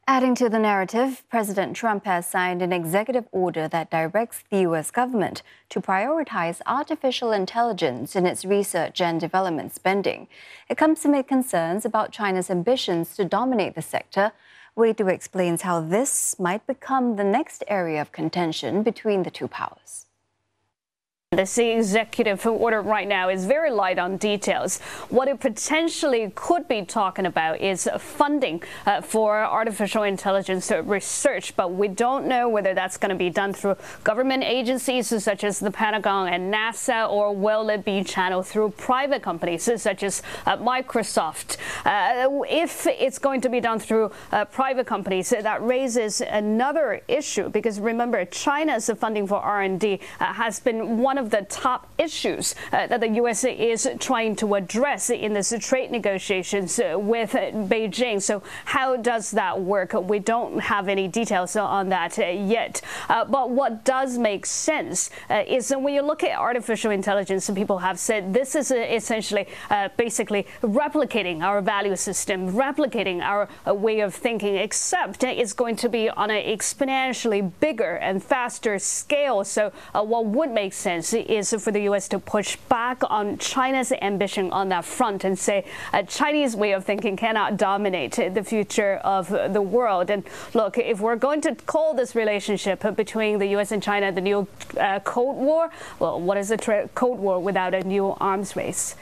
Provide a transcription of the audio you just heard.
Adding to the narrative, President Trump has signed an executive order that directs the U.S. government to prioritize artificial intelligence in its research and development spending. It comes amid concerns about China's ambitions to dominate the sector. Wei Du explains how this might become the next area of contention between the two powers. This executive order right now is very light on details. What it potentially could be talking about is funding for artificial intelligence research, but we don't know whether that's going to be done through government agencies such as the Pentagon and NASA, or will it be channeled through private companies such as Microsoft. If it's going to be done through private companies, that raises another issue, because remember, China's funding for R&D has been one of the top issues that the U.S. is trying to address in this trade negotiations with Beijing. So how does that work? We don't have any details on that yet. But what does make sense is when you look at artificial intelligence, some people have said this is essentially basically replicating our value system, replicating our way of thinking, except it's going to be on an exponentially bigger and faster scale. So what would make sense is for the U.S. to push back on China's ambition on that front and say a Chinese way of thinking cannot dominate the future of the world. And look, if we're going to call this relationship between the U.S. and China the new Cold War, well, what is a Cold War without a new arms race?